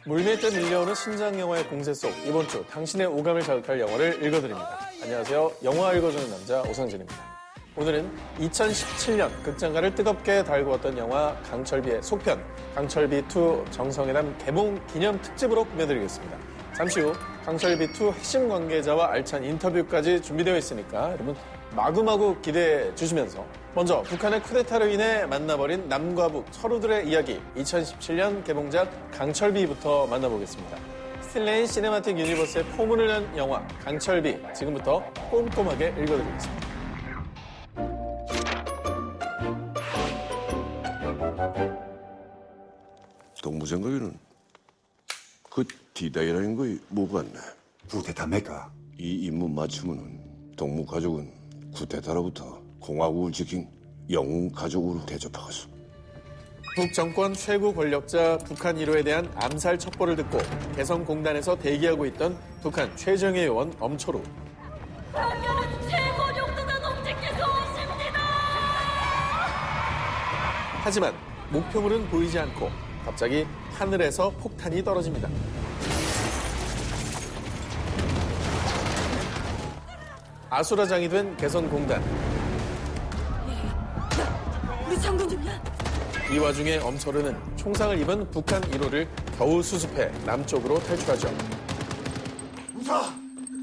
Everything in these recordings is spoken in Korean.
물밀듯 밀려오는 신작 영화의 공세 속 이번 주 당신의 오감을 자극할 영화를 읽어드립니다. 안녕하세요. 영화 읽어주는 남자 오상진입니다. 오늘은 2017년 극장가를 뜨겁게 달구었던 영화 강철비의 속편 강철비2 정성회담 개봉 기념 특집으로 꾸며드리겠습니다. 잠시 후 강철비2 핵심 관계자와 알찬 인터뷰까지 준비되어 있으니까 여러분 마구마구 기대해 주시면서 먼저 북한의 쿠데타로 인해 만나버린 남과 북 서로들의 이야기 2017년 개봉작 강철비부터 만나보겠습니다. 스틸레인 시네마틱 유니버스의 포문을 연 영화 강철비 지금부터 꼼꼼하게 읽어드리겠습니다. 동무생각에는 그 디다이라는 거이 뭐가 같네. 쿠데타 메까? 이 임무 맞추면은 동무 가족은 쿠데타로부터 공화국을 지킨 영웅 가족으로 대접하겠어. 북 정권 최고 권력자 북한 1호에 대한 암살 첩보를 듣고 개성공단에서 대기하고 있던 북한 최정예 요원 엄초루. 당연은 최고 용도자 동지께서 오십니다. 하지만 목표물은 보이지 않고 갑자기 하늘에서 폭탄이 떨어집니다. 아수라장이 된 개성공단. 우리 장군님이야? 이 와중에 엄철우는 총상을 입은 북한 1호를 겨우 수습해 남쪽으로 탈출하죠.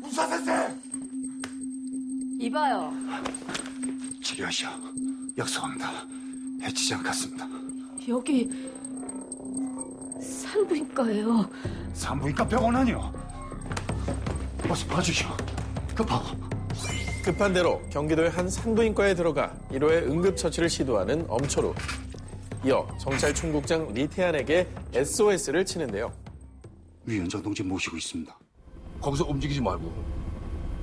우사 선생! 이봐요. 치료하시오. 약속합니다. 해치지 않겠습니다. 여기 산부인과예요. 산부인과 병원 아니오. 어서 봐주시오. 급하고. 급한 대로 경기도의 한 산부인과에 들어가 1호의 응급처치를 시도하는 엄초루. 이어 정찰총국장 리태안에게 SOS를 치는데요. 위원장 동지 모시고 있습니다. 거기서 움직이지 말고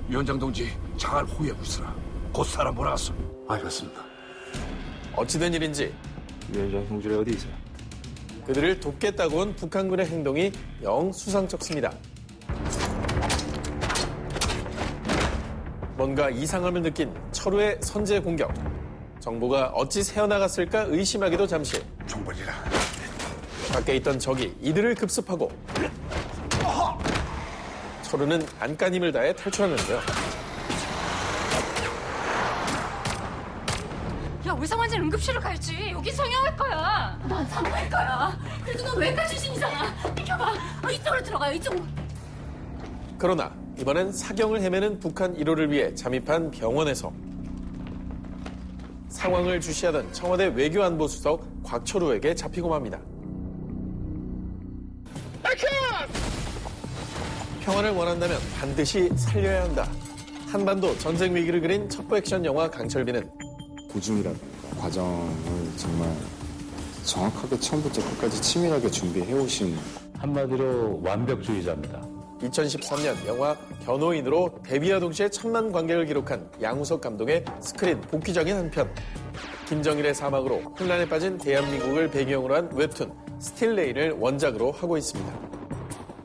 위원장 동지 잘 호위하고 있으라. 곧 사람 몰아왔어. 알겠습니다. 어찌된 일인지 위원장 형제이 어디 있어요? 그들을 돕겠다고 온 북한군의 행동이 영 수상쩍습니다. 뭔가 이상함을 느낀 철우의 선제 공격. 정보가 어찌 새어나갔을까 의심하기도 잠시. 총벌이라. 밖에 있던 적이 이들을 급습하고 철우는 안간 힘을 다해 탈출하는데요. 야, 외상환자는 응급실로 갈지. 여기 성형외과야. 난 산부인과야. 그래도 넌 외과 출신이잖아. 비켜봐. 이쪽으로 들어가요. 이쪽으로. 그러나 이번엔 사경을 헤매는 북한 1호를 위해 잠입한 병원에서 상황을 주시하던 청와대 외교안보수석 곽철우에게 잡히고 맙니다. 평화를 원한다면 반드시 살려야 한다. 한반도 전쟁 위기를 그린 첩보 액션 영화 강철비는 고증이라든가 과정을 정말 정확하게 처음부터 끝까지 치밀하게 준비해오신 한마디로 완벽주의자입니다. 2013년 영화 변호인으로 데뷔와 동시에 천만 관객을 기록한 양우석 감독의 스크린 복귀작인 한편, 김정일의 사망으로 혼란에 빠진 대한민국을 배경으로 한 웹툰 스틸레인을 원작으로 하고 있습니다.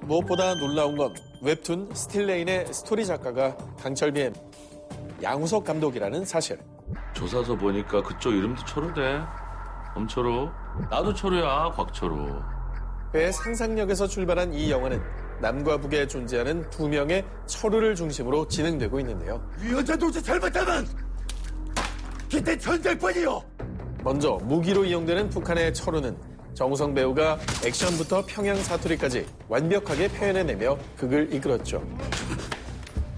무엇보다 놀라운 건 웹툰 스틸레인의 스토리 작가가 강철비의 양우석 감독이라는 사실. 조사서 보니까 그쪽 이름도 철우대. 엄철우. 나도 철우야, 곽철우. 그의 상상력에서 출발한 이 영화는 남과 북에 존재하는 두 명의 철우를 중심으로 진행되고 있는데요. 위원장 동지 잘못하면 기대 전쟁뿐이요. 먼저 무기로 이용되는 북한의 철우는 정우성 배우가 액션부터 평양 사투리까지 완벽하게 표현해내며 극을 이끌었죠.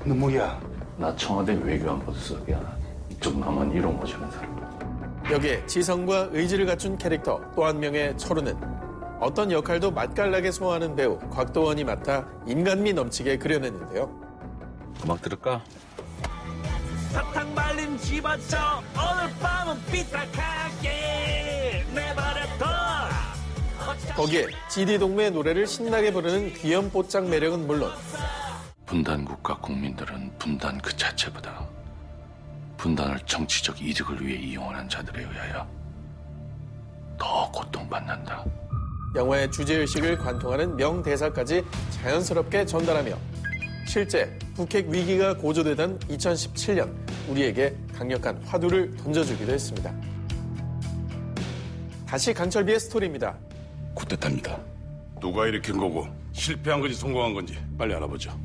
눈물이야. 나 청와대 외교안보수석이야. 이쪽 남한 이론 모시는 사람. 여기에 지성과 의지를 갖춘 캐릭터 또 한 명의 철우는 어떤 역할도 맛깔나게 소화하는 배우 곽도원이 맡아 인간미 넘치게 그려냈는데요. 음악 들을까? 사탕 말린 집어쳐 오늘 밤은 삐딱하게 내버려둬. 거기에 GD 동무의 노래를 신나게 부르는 귀염뽀짝 매력은 물론 분단국가 국민들은 분단 그 자체보다 분단을 정치적 이득을 위해 이용하는 자들에 의하여 더 고통받는다. 영화의 주제의식을 관통하는 명대사까지 자연스럽게 전달하며 실제 북핵 위기가 고조되던 2017년 우리에게 강력한 화두를 던져주기도 했습니다. 다시 강철비의 스토리입니다. 쿠데타입니다. 누가 일으킨 거고 실패한 건지 성공한 건지 빨리 알아보죠.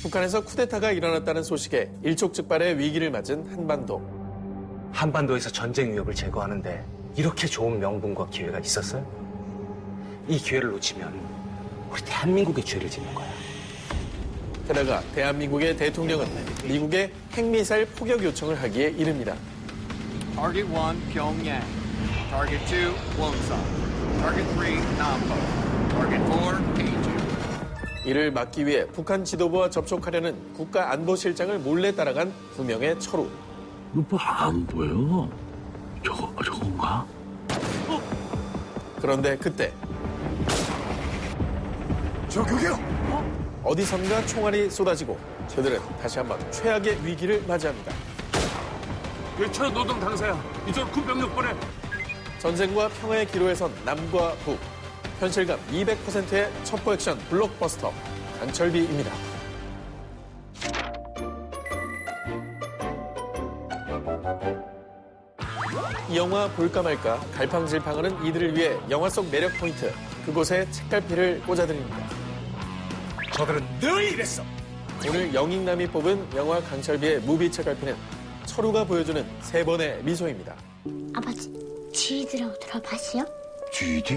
북한에서 쿠데타가 일어났다는 소식에 일촉즉발의 위기를 맞은 한반도. 한반도에서 전쟁 위협을 제거하는데 이렇게 좋은 명분과 기회가 있었어요? 이 기회를 놓치면 우리 대한민국의 죄를 짓는 거야. 게다가 대한민국의 대통령은 미국의 핵미사일 포격 요청을 하기에 이릅니다. Target 1, Pyongyang. Target 2, Wonsan. Target 3, Nampo. Target 4, Daejeon. 이를 막기 위해 북한 지도부와 접촉하려는 국가안보실장을 몰래 따라간 두 명의 철우. 뭐 안 보여? 저건가? 그런데 그때 저격이요! 어디선가 총알이 쏟아지고 저들은 다시 한번 최악의 위기를 맞이합니다. 괜찮아, 노동 당사야. 이쪽 군 병력 보내. 전쟁과 평화의 기로에 선 남과 북. 현실감 200%의 첩보 액션 블록버스터 강철비입니다. 이 영화 볼까 말까 갈팡질팡하는 이들을 위해 영화 속 매력 포인트 그곳에 책갈피를 꽂아드립니다. 저들은 늘 이랬어. 오늘 영익남이 뽑은 영화 강철비의 무비 책갈피는 철우가 보여주는 세 번의 미소입니다. 아버지, 쥐들하고 들어봤어요? 쥐디?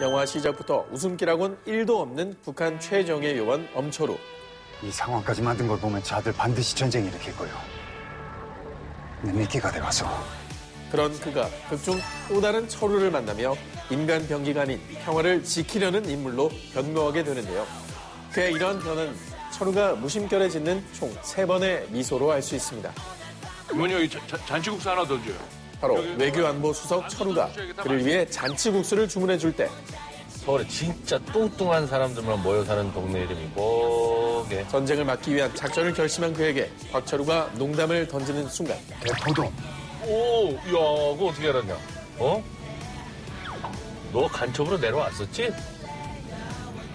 영화 시작부터 웃음기라곤 1도 없는 북한 최정예 요원 엄철우. 이 상황까지 만든 걸 보면 자들 반드시 전쟁 일으킬 거요. 내 미끼가 돼가서. 그런 그가 극중 또 다른 철우를 만나며 인간 병기가 아닌 평화를 지키려는 인물로 변모하게 되는데요. 그의 이런 변은 철우가 무심결에 짓는 총 3번의 미소로 알 수 있습니다. 이모니 여기 잔치국수 하나 더 줘요. 바로 외교안보 수석 철우가 그를 위해 잔치국수를 주문해 줄 때 서울에 진짜 뚱뚱한 사람들만 모여 사는 동네 이름이 뭐게? 전쟁을 막기 위한 작전을 결심한 그에게 곽철우가 농담을 던지는 순간 대포동. 오, 야, 그거 어떻게 알았냐? 어? 너 간첩으로 내려왔었지?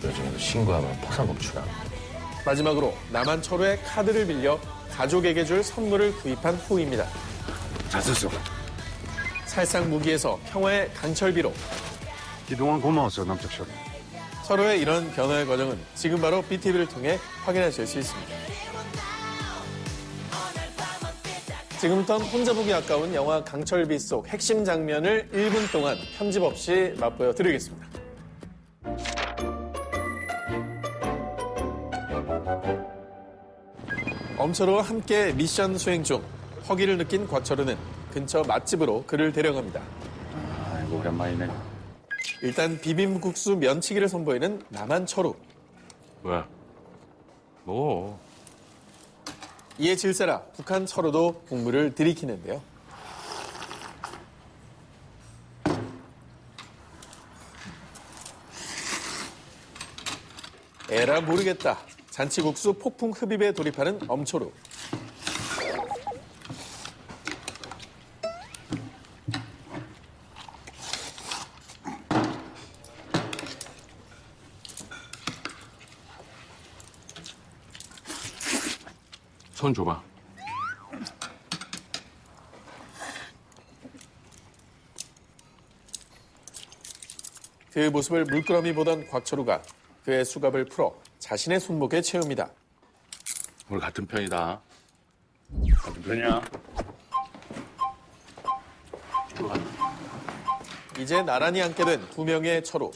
요즘에도 신고하면 포상금추나. 마지막으로 남한 철우의 카드를 빌려 가족에게 줄 선물을 구입한 후입니다. 잘 썼어. 살상 무기에서 평화의 강철비로 그동안 고마웠어, 남쪽처럼. 서로의 이런 변화의 과정은 지금 바로 BTV를 통해 확인하실 수 있습니다. 지금부터는 혼자 보기 아까운 영화 강철비 속 핵심 장면을 1분 동안 편집 없이 맛보여 드리겠습니다. 엄철우와 함께 미션 수행 중 허기를 느낀 곽철우는 근처 맛집으로 그를 데려갑니다. 아이고, 오랜만이네. 일단 비빔국수 면치기를 선보이는 남한 철우. 왜? 뭐? 이에 질세라 북한 철우도 국물을 들이키는데요. 에라 모르겠다. 잔치국수 폭풍 흡입에 돌입하는 엄철우. 손 줘봐. 그 모습을 물끄러미 보던 곽철우가 그의 수갑을 풀어 자신의 손목에 채웁니다. 우리 같은 편이다. 같은 편이야. 이제 나란히 앉게 된 두 명의 철우.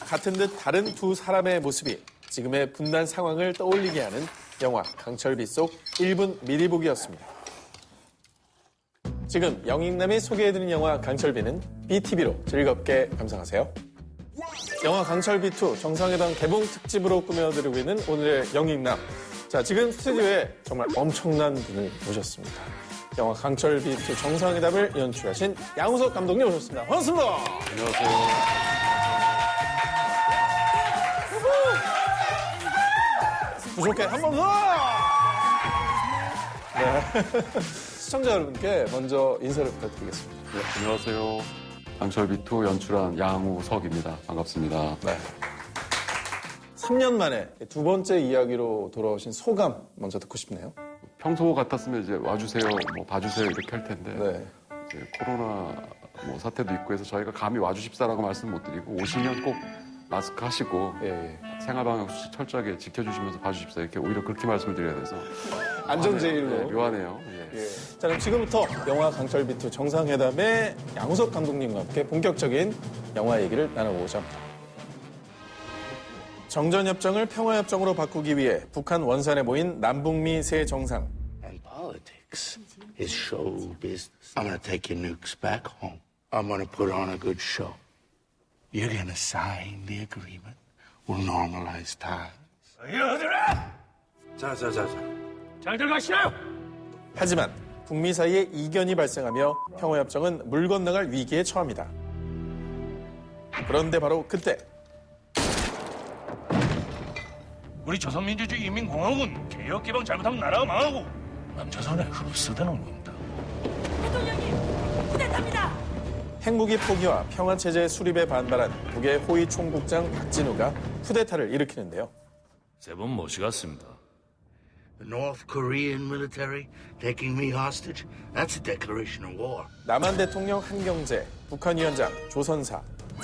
같은 듯 다른 두 사람의 모습이 지금의 분단 상황을 떠올리게 하는 영화 강철비 속 1분 미리 보기였습니다. 지금 영익남이 소개해드린 영화 강철비는 BTV로 즐겁게 감상하세요. 영화 강철비2 정상회담 개봉 특집으로 꾸며드리고 있는 오늘의 영익남. 자, 지금 스튜디오에 정말 엄청난 분을 모셨습니다. 영화 강철비2 정상회담을 연출하신 양우석 감독님 오셨습니다. 반갑습니다. 안녕하세요. 부족해 한 번 더! 네. 시청자 여러분께 먼저 인사를 부탁드리겠습니다. 네, 안녕하세요. 강철비2 연출한 양우석입니다. 반갑습니다. 네. 3년 만에 두 번째 이야기로 돌아오신 소감 먼저 듣고 싶네요. 평소 같았으면 이제 와주세요, 뭐 봐주세요 이렇게 할 텐데 네. 이제 코로나 뭐 사태도 있고 해서 저희가 감히 와주십사라고 말씀 못 드리고 오시면 꼭 마스크 하시고 생활방역 수칙 철저하게 지켜주시면서 봐주십사 이렇게 오히려 그렇게 말씀을 드려야 돼서 안전제일로. 묘하네요. 예. 자, 그럼 지금부터 영화 강철비투 정상회담의 양우석 감독님과 함께 본격적인 영화 얘기를 나눠보고자 합니다. 정전협정을 평화협정으로 바꾸기 위해 북한 원산에 모인 남북미 세 정상. And politics is show business. I'm gonna take your nukes back home. I'm gonna put on a good show. You're gonna sign the agreement. We'll normalize ties. 여들아! 자자자자. 잘들 가시나요? 하지만 북미 사이에 이견이 발생하며 평화협정은 물 건너갈 위기에 처합니다. 그런데 바로 그때 우리 조선민주주의 인민공화국은 개혁 개방 잘못하면 나라가 망하고 남조선의 흡수되는 겁니다. 대통령님, 쿠데타입니다. 핵무기 포기와 평화체제 수립에 반발한 북의 호위 총국장 박진우가 쿠데타를 일으키는데요. 세 번 모시갔습니다. The North Korean military taking me hostage? That's a declaration of war. 남한 대통령 한경재, 북한 위원장 조선사,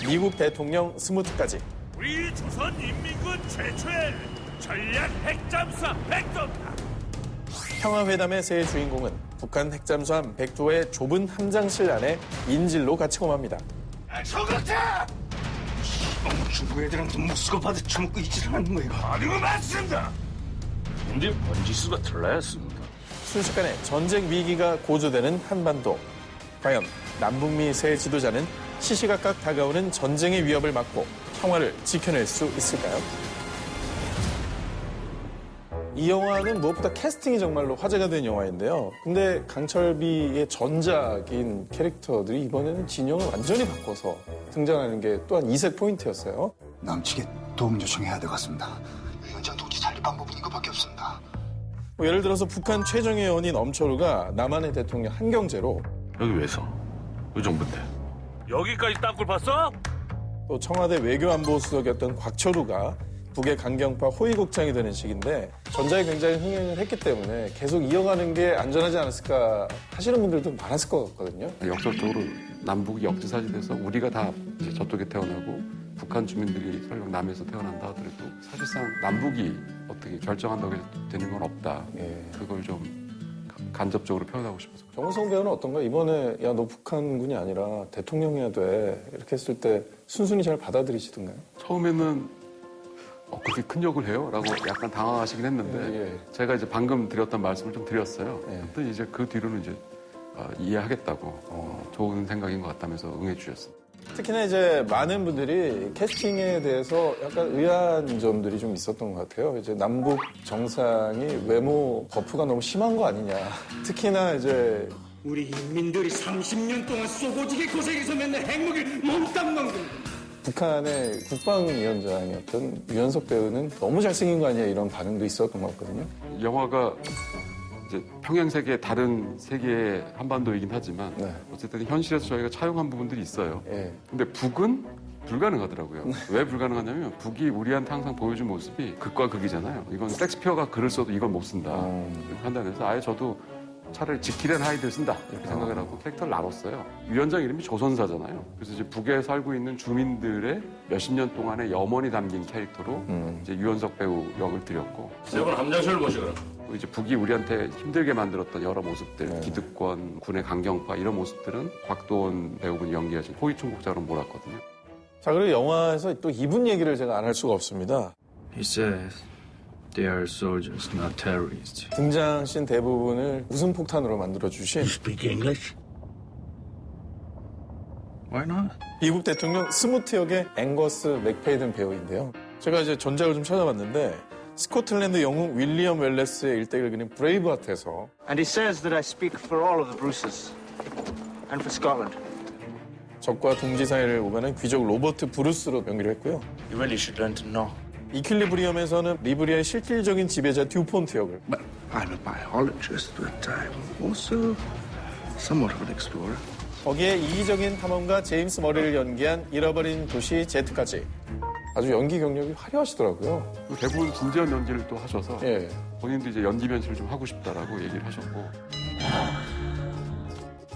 미국 대통령 스무트까지 우리 조선인민군 최초의 전략 핵잠수함 백도다. 평화회담의 새 주인공은 북한 핵잠수함 백도의 좁은 함장실 안에 인질로 갇히고 맙니다. 저같아! 중국 애들한테 목수가 받아 처먹고 있지를 않는 거예요. 아니고 맞습니다. 근데 번지수가 틀렸습니다. 순식간에 전쟁 위기가 고조되는 한반도. 과연 남북미 세 지도자는 시시각각 다가오는 전쟁의 위협을 막고 평화를 지켜낼 수 있을까요? 이 영화는 무엇보다 캐스팅이 정말로 화제가 된 영화인데요. 근데 강철비의 전작인 캐릭터들이 이번에는 진영을 완전히 바꿔서 등장하는 게 또한 이색 포인트였어요. 남측에 도움 요청해야 될 것 같습니다. 위원장 동지 살릴 방법은 이거밖에 없습니다. 뭐 예를 들어서 북한 최정예 의원인 엄철우가 남한의 대통령 한경재로 여기 왜서? 이 정부인데. 여기까지 땅굴 봤어? 또 청와대 외교안보수석이었던 곽철우가 북의 강경파 호위국장이 되는 식인데 전작이 굉장히 흥행을 했기 때문에 계속 이어가는 게 안전하지 않았을까 하시는 분들도 많았을 것 같거든요. 역설적으로 남북이 역지사지돼서 우리가 다 이제 저쪽에 태어나고 북한 주민들이 설령 남에서 태어난다 하더라도 사실상 남북이 어떻게 결정한다고 되는 건 없다. 그걸 좀 간접적으로 표현하고 싶어서. 정우성 배우는 어떤가? 이번에 야 너 북한군이 아니라 대통령이야 돼 이렇게 했을 때 순순히 잘 받아들이시던가요? 처음에는 그렇게 큰 욕을 해요? 라고 약간 당황하시긴 했는데 제가 이제 방금 드렸던 말씀을 좀 드렸어요. 그랬더니 이제 그 뒤로는 이제 이해하겠다고 좋은 생각인 것 같다면서 응해 주셨습니다. 특히나 이제 많은 분들이 캐스팅에 대해서 약간 의아한 점들이 좀 있었던 것 같아요. 이제 남북 정상이 외모 버프가 너무 심한 거 아니냐. 특히나 이제 우리 인민들이 30년 동안 쏘고지게 고생해서 맨날 핵무기를 몽땅 먹는 북한의 국방위원장이었던 유연석 배우는 너무 잘생긴 거 아니야 이런 반응도 있었던 것 같거든요. 영화가 이제 평양 세계의 다른 세계의 한반도이긴 하지만 어쨌든 현실에서 저희가 차용한 부분들이 있어요. 근데 북은 불가능하더라고요. 왜 불가능하냐면 북이 우리한테 항상 보여준 모습이 극과 극이잖아요. 이건 섹스피어가 글을 써도 이건 못 쓴다. 이렇게 판단해서 아예 저도 차라리 지키려는 아이들 쓴다 이렇게 생각을 하고 캐릭터를 나눴어요. 위원장 이름이 조선사잖아요. 그래서 이제 북에 살고 있는 주민들의 몇십 년 동안의 염원이 담긴 캐릭터로 이제 유연석 배우 역을 드렸고. 세 번 함장실을 모시거라. 이제 북이 우리한테 힘들게 만들었던 여러 모습들, 기득권, 군의 강경파 이런 모습들은 곽도원 배우분이 연기하신 호위총국장으로 몰았거든요. 자, 그리고 영화에서 또 이분 얘기를 제가 안 할 수가 없습니다. He says they are soldiers, not terrorists. 등장씬 대부분을 웃음 폭탄으로 만들어주신 Speak English? Why not? 미국 대통령 스무트 역의 앵거스 맥페이든 배우인데요. 제가 이제 전작을 좀 찾아봤는데 스코틀랜드 영웅 윌리엄 웰레스의 일대기를 그린 브레이브하트에서 And he says that I speak for all of the Bruces and for Scotland. 적과 동지 사이를 오가는 귀족 로버트 브루스로 연기를 했고요. You really should learn to know. 이퀄리브리엄에서는 리브리아의 실질적인 지배자 듀폰트 역을 Well, I'm a biologist, but I'm also somewhat of an explorer. 거기에 이기적인 탐험가 제임스 머리를 연기한 잃어버린 도시 제트까지 아주 연기 경력이 화려하시더라고요. 대부분 진지한 연기를 또 하셔서 본인도 이제 연기 변신을 좀 하고 싶다라고 얘기를 하셨고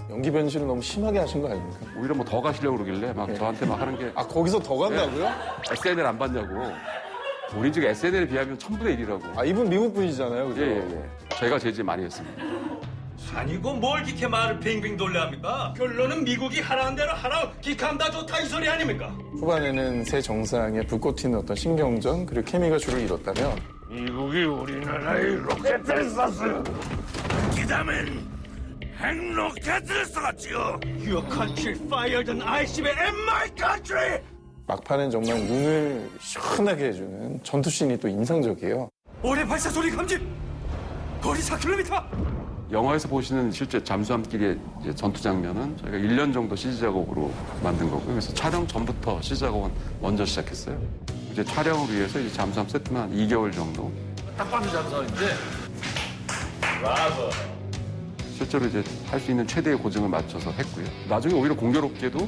연기 변신을 너무 심하게 하신 거 아닙니까? 오히려 뭐 더 가시려고 그러길래 막 저한테 막 하는 게 아, 거기서 더 간다고요? SNL 안 봤냐고. 우리 지금 SNL에 비하면 1000분의 1이라고. 아, 이분 미국 분이잖아요, 그죠? 예. 제가 제지 많이 했습니다. 아니고 뭘 기캐 말을 빙빙 돌려 합니까? 결론은 미국이 하라는 대로 하라, 기카면 다 좋다 이 소리 아닙니까? 후반에는 새 정상에 불꽃 튀는 어떤 신경전 그리고 케미가 주를 이뤘다면 미국이 우리나라에 로켓을 쐈어요. 기다면 핵로켓을 쏘았지요. Your country fired an ICBM in my country! 막판은 정말 눈을 시원하게 해주는 전투씬이 또 인상적이에요. 올해 발사 소리 감지! 거리 4km! 영화에서 보시는 실제 잠수함끼리의 이제 전투 장면은 저희가 1년 정도 CG 작업으로 만든 거고요. 그래서 촬영 전부터 CG 작업은 먼저 시작했어요. 이제 촬영을 위해서 이제 잠수함 세트만 한 2개월 정도. 딱 봐도 잠수함인데. 브라보. 실제로 이제 할 수 있는 최대의 고증을 맞춰서 했고요. 나중에 오히려 공교롭게도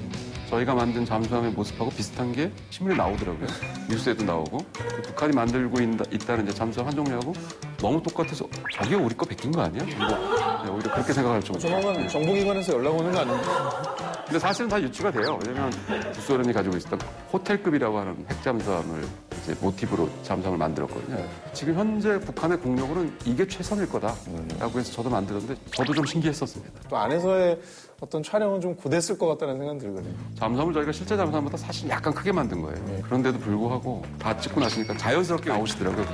저희가 만든 잠수함의 모습하고 비슷한 게 신문에 나오더라고요. 뉴스에도 나오고. 북한이 만들고 있다는 이제 잠수함 한 종류하고 너무 똑같아서 저게 우리 거 베낀 거 아니야? 네, 오히려 그렇게 생각할 정도. 조만간 정보기관에서 연락 오는 거 아닌가? 근데 사실은 다 유추가 돼요. 왜냐면 구소련이 가지고 있었던 호텔급이라고 하는 핵잠수함을 이제 모티브로 잠수함을 만들었거든요. 지금 현재 북한의 국력으로는 이게 최선일 거다라고 해서 저도 만들었는데 저도 좀 신기했었습니다. 또 안에서의 어떤 촬영은 좀 고됐을 것 같다는 생각이 들거든요. 잠수함을 저희가 실제 잠수함보다 사실 약간 크게 만든 거예요. 그런데도 불구하고 다 찍고 나시니까 자연스럽게 나오시더라고요.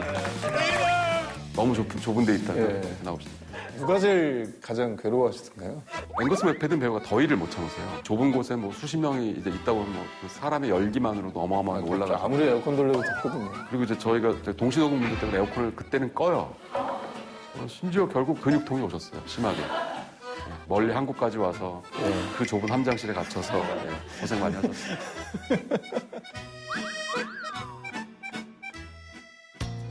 너무 좁은 데 있다가 나오시더라고요. 누가 제일 가장 괴로워하시던가요? 앵거스 맥패든 배우가 더위를 못 참으세요. 좁은 곳에 뭐 수십 명이 이제 있다 보면 그 사람의 열기만으로도 어마어마하게 올라가죠. 아무리 에어컨 돌려도 덥거든요. 그리고 이제 저희가 동시도금 문제 때문에 에어컨을 그때는 꺼요. 심지어 결국 근육통이 오셨어요. 심하게. 멀리 한국까지 와서 그 좁은 함장실에 갇혀서 고생 많이 하셨어요.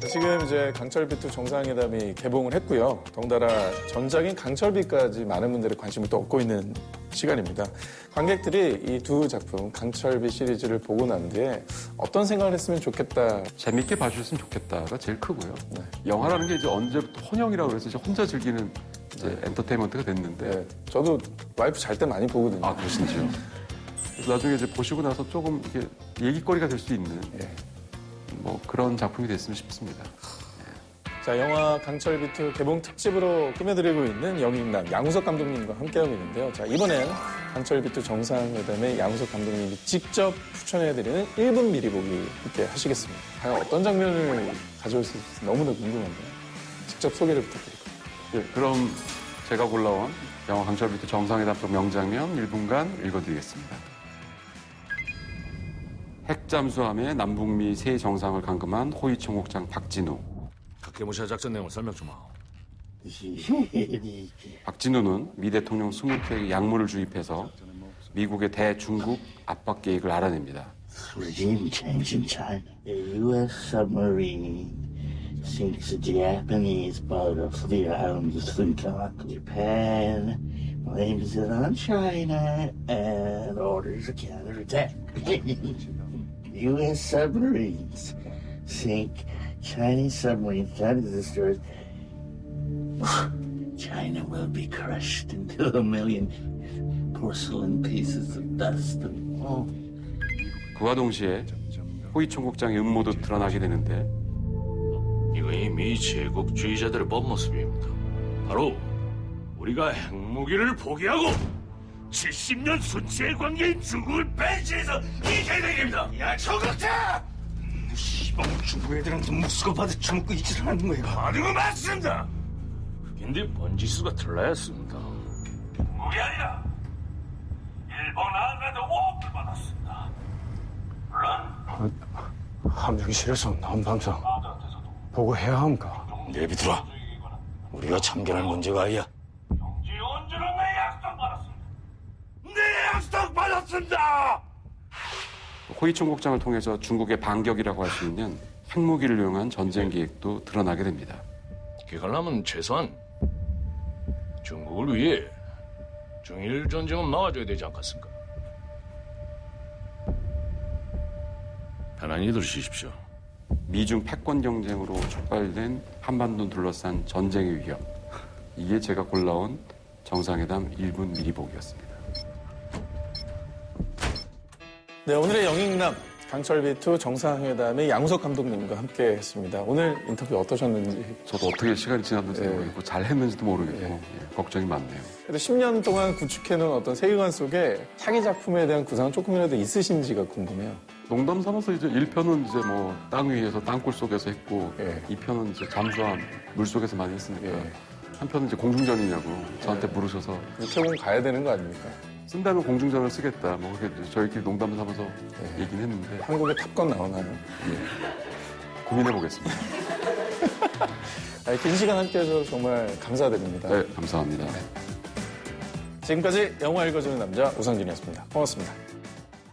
지금 이제 강철비2 정상회담이 개봉을 했고요. 덩달아 전작인 강철비까지 많은 분들의 관심을 또 얻고 있는 시간입니다. 관객들이 이 두 작품 강철비 시리즈를 보고 난 뒤에 어떤 생각을 했으면 좋겠다. 재밌게 봐주셨으면 좋겠다가 제일 크고요. 영화라는 게 이제 언제부터 혼영이라고 해서 이제 혼자 즐기는 이제 엔터테인먼트가 됐는데 저도 와이프 잘 때 많이 보거든요. 아, 그러신지요? 그래서 나중에 이제 보시고 나서 조금 이게 얘기거리가 될 수 있는 뭐 그런 작품이 됐으면 싶습니다. 자, 영화 강철비2 개봉 특집으로 꾸며드리고 있는 영인남 양우석 감독님과 함께하고 있는데요. 자, 이번엔 강철비2 정상회담의 양우석 감독님이 직접 추천해드리는 1분 미리 보기 함께 하시겠습니다. 과연 어떤 장면을 가져올 수 있을지 너무나 궁금한데요. 직접 소개를 부탁드릴게요. 네, 그럼 제가 골라온 영화 강철비2 정상회담 속 명장면 1분간 읽어드리겠습니다. 핵잠수함의 남북미 세 정상을 감금한 호위 총국장 박진우. 각계모사 작전 내용을 설명 좀 하오. 박진우는 미 대통령 20개의 약물을 주입해서 미국의 대중국 압박 계획을 알아냅니다. Regime change in China. A U.S. submarine sinks a Japanese boat off the island of Senkaku. Japan blames it on China and orders a counterattack. U.S. submarines sink Chinese submarines. China destroys. China will be crushed into a million porcelain pieces of dust. 그와 동시에 호위 총국장의 음모도 드러나게 되는데 이거 이미 제국주의자들의 법 모습입니다. 바로 우리가 핵무기를 포기하고 70년 순치의 관계인 중국을 벤치에서 이겨야 되겠습니다. 야, 저격자! 시방 중국 애들한테 무수거 받아 처먹고 있지를 않는 거예요. 하는 거 맞습니다. 근데 번지수가 틀라였습니다. 우리 아니라 일본 안에도 오프 받았습니다. 물론 함정실에서 나온 방송 보고 해야 합니까? 내비 들어. 우리가 참견할 문제가 아니야. 언제나 내 약속 받았습니다. 내 약속 받았습니다. 호위 총국장을 통해서 중국의 반격이라고 할 수 있는 핵무기를 이용한 전쟁 계획도 드러나게 됩니다. 기가려면 최소한 중국을 위해 중일 전쟁은 막아줘야 되지 않겠습니까? 편안히 들으십시오. 미중 패권 경쟁으로 촉발된 한반도 둘러싼 전쟁의 위협. 이게 제가 골라온 정상회담 1분 미리 보기였습니다. 네, 오늘의 영익남 강철비2 정상회담의 양우석 감독님과 함께 했습니다. 오늘 인터뷰 어떠셨는지? 저도 어떻게 시간이 지났는지 모르겠고 잘 했는지도 모르겠고 걱정이 많네요. 그래도 10년 동안 구축해놓은 어떤 세계관 속에 차기 작품에 대한 구상은 조금이라도 있으신지가 궁금해요. 농담 삼아서 이제 1편은 이제 뭐 땅 위에서 땅굴 속에서 했고 2편은 이제 잠수함 물 속에서 많이 했으니까 한 편은 이제 공중전이냐고 저한테 물으셔서 태국 가야 되는 거 아닙니까? 쓴다면 공중전을 쓰겠다. 뭐 그렇게 저희끼리 농담을 삼아서 얘기는 했는데 한국에 탑건 나오나요? 고민해 보겠습니다. 긴 시간 함께해서 정말 감사드립니다. 네, 감사합니다. 지금까지 영화 읽어주는 남자 오상진이었습니다. 고맙습니다.